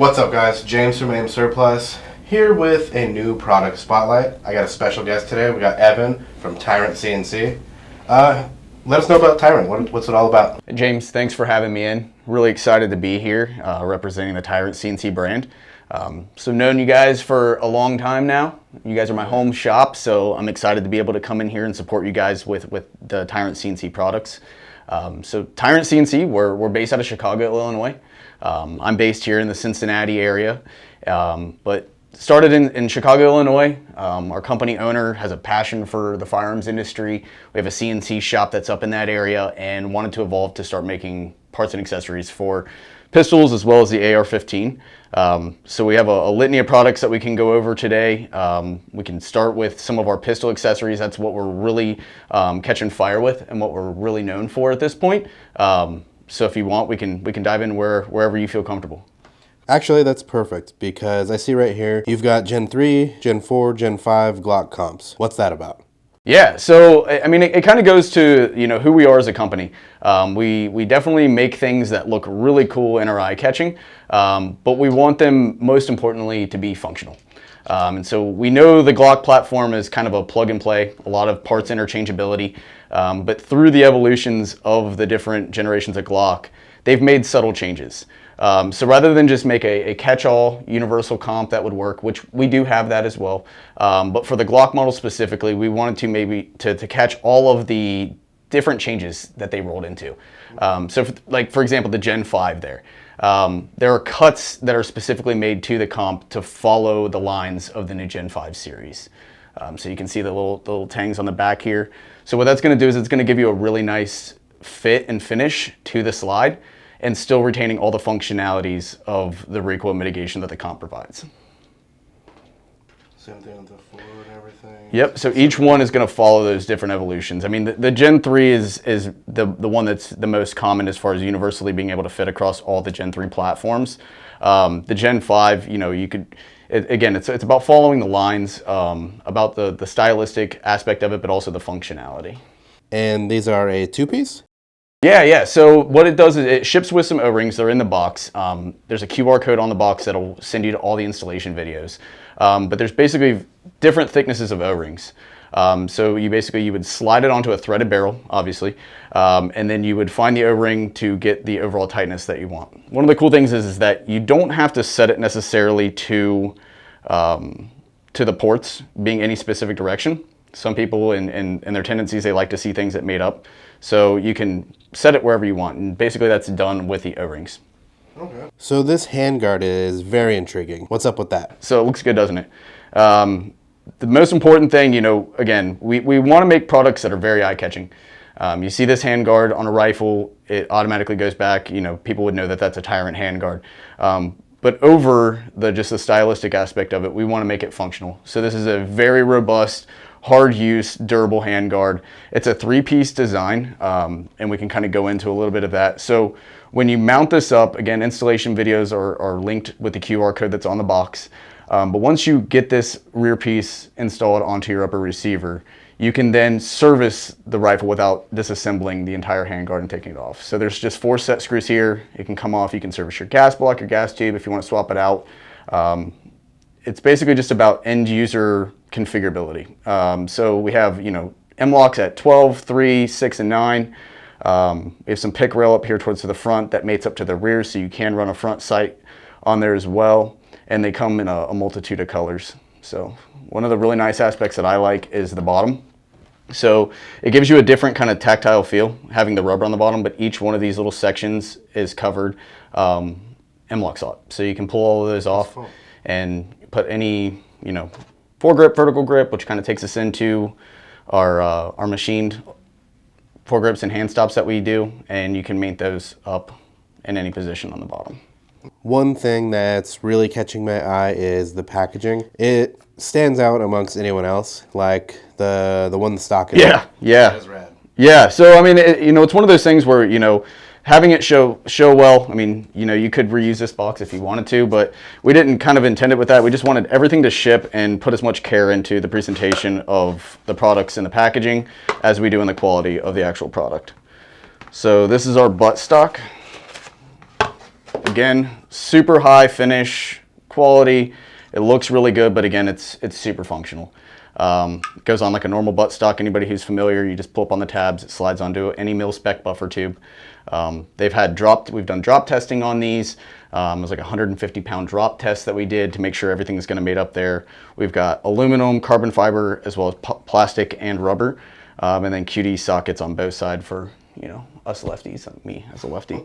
What's up, guys? James from AIM Surplus here with a new product spotlight. I got a special guest today. We got Evan from Tyrant CNC. Let us know about Tyrant. What's it all about? James, thanks for having me in. Really excited to be here representing the Tyrant CNC brand. So known you guys for a long time now. You guys are my home shop, so I'm excited to be able to come in here and support you guys with the Tyrant CNC products. So Tyrant CNC, we're based out of Chicago, Illinois. I'm based here in the Cincinnati area, but started in Chicago, Illinois. Our company owner has a passion for the firearms industry. We have a CNC shop that's up in that area and wanted to evolve to start making parts and accessories for pistols as well as the AR-15. So we have a litany of products that we can go over today. We can start with some of our pistol accessories. That's what we're really catching fire with and what we're really known for at this point. So if you want, we can dive in wherever you feel comfortable. Actually, that's perfect because I see right here you've got Gen 3, Gen 4, Gen 5 Glock comps. What's that about? Yeah, so I mean, it kind of goes to who we are as a company. We definitely make things that look really cool and are eye-catching, but we want them most importantly to be functional. And so we know the Glock platform is kind of a plug and play, a lot of parts interchangeability, but through the evolutions of the different generations of Glock, they've made subtle changes. So rather than just make a catch-all universal comp that would work, which we do have that as well, but for the Glock model specifically, we wanted to maybe to catch all of the different changes that they rolled into. So for example, the Gen 5 there are cuts that are specifically made to the comp to follow the lines of the new Gen 5 series. So you can see the little tangs on the back here. So what that's going to do is it's going to give you a really nice fit and finish to the slide, and still retaining all the functionalities of the recoil mitigation that the comp provides. Same thing with the forward and everything? Yep, so each one is gonna follow those different evolutions. I mean, the Gen 3 is the one that's the most common as far as universally being able to fit across all the Gen 3 platforms. The Gen 5, again, it's about following the lines, about the stylistic aspect of it, but also the functionality. And these are a two-piece? Yeah. So what it does is it ships with some O-rings. They're in the box. There's a QR code on the box that'll send you to all the installation videos. But there's basically different thicknesses of O-rings. So you would slide it onto a threaded barrel, obviously, and then you would find the O-ring to get the overall tightness that you want. One of the cool things is that you don't have to set it necessarily to the ports being any specific direction. Some people in their tendencies, they like to see things that made up. So you can set it wherever you want, and basically that's done with the O-rings. Okay. So this handguard is very intriguing. What's up with that? So it looks good, doesn't it? The most important thing, again, we want to make products that are very eye-catching. You see this handguard on a rifle, it automatically goes back. People would know that that's a Tyrant handguard. But over just the stylistic aspect of it, we want to make it functional. So this is a very robust, hard use, durable handguard. It's a three-piece design, and we can kind of go into a little bit of that. So when you mount this up, again, installation videos are linked with the QR code that's on the box. But once you get this rear piece installed onto your upper receiver, you can then service the rifle without disassembling the entire handguard and taking it off. So there's just 4 set screws here. It can come off. You can service your gas block, your gas tube if you want to swap it out. It's basically just about end user configurability. So we have, M-locks at 12, 3, 6, and 9. We have some pick rail up here towards the front that mates up to the rear, so you can run a front sight on there as well. And they come in a multitude of colors. So one of the really nice aspects that I like is the bottom. So it gives you a different kind of tactile feel, having the rubber on the bottom, but each one of these little sections is covered M-lock slot. So you can pull all of those off and put any, foregrip, vertical grip, which kind of takes us into our machined foregrips and hand stops that we do, and you can mate those up in any position on the bottom. One thing that's really catching my eye is the packaging. It stands out amongst anyone else, like the one the stock is. Yeah. That is rad. Yeah, so I mean, it's one of those things where, having it show well, I mean, you could reuse this box if you wanted to, but we didn't kind of intend it with that. We just wanted everything to ship and put as much care into the presentation of the products and the packaging as we do in the quality of the actual product. So this is our butt stock. again, super high finish quality. It looks really good, but again, it's super functional. It goes on like a normal buttstock. Anybody who's familiar, you just pull up on the tabs, it slides onto any mil-spec buffer tube. We've done drop testing on these. It was like a 150-pound drop test that we did to make sure everything is going to mate up there. We've got aluminum, carbon fiber, as well as plastic and rubber, and then QD sockets on both sides for, you know, us lefties, me as a lefty,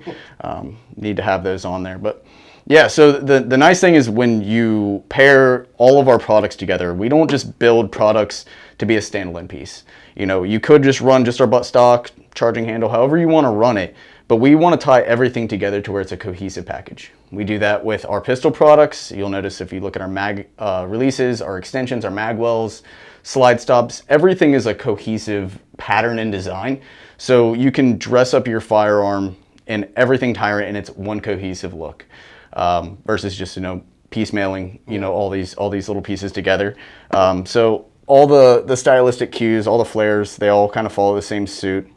need to have those on there. But yeah, so the nice thing is when you pair all of our products together, we don't just build products to be a standalone piece. You know, you could just run just our buttstock, charging handle, however you want to run it, but we want to tie everything together to where it's a cohesive package. We do that with our pistol products. You'll notice if you look at our mag releases, our extensions, our mag wells, slide stops, everything is a cohesive pattern and design. So you can dress up your firearm in everything Tyrant and it's one cohesive look, versus just, you know, piecemealing, you know, all these little pieces together. So all the stylistic cues, all the flares, they all kind of follow the same suit.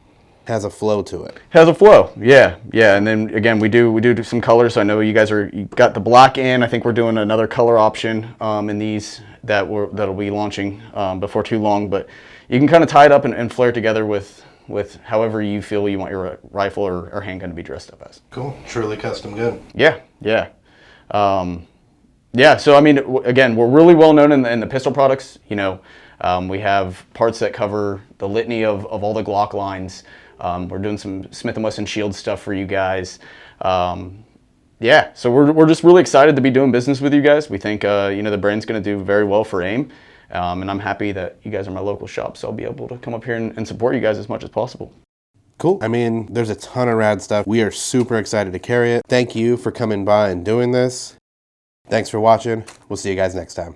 Has a flow to it. Has a flow, yeah. And then again, we do some colors. So I know you got the black in. I think we're doing another color option in these that'll be launching before too long. But you can kind of tie it up and flare together with however you feel you want your rifle or handgun to be dressed up as. Cool, truly custom good. Yeah. So I mean, again, we're really well known in the pistol products. You know, we have parts that cover the litany of all the Glock lines. We're doing some Smith & Wesson Shield stuff for you guys. So we're just really excited to be doing business with you guys. We think you know, the brand's going to do very well for AIM, and I'm happy that you guys are my local shop, so I'll be able to come up here and support you guys as much as possible. Cool. I mean, there's a ton of rad stuff. We are super excited to carry it. Thank you for coming by and doing this. Thanks for watching. We'll see you guys next time.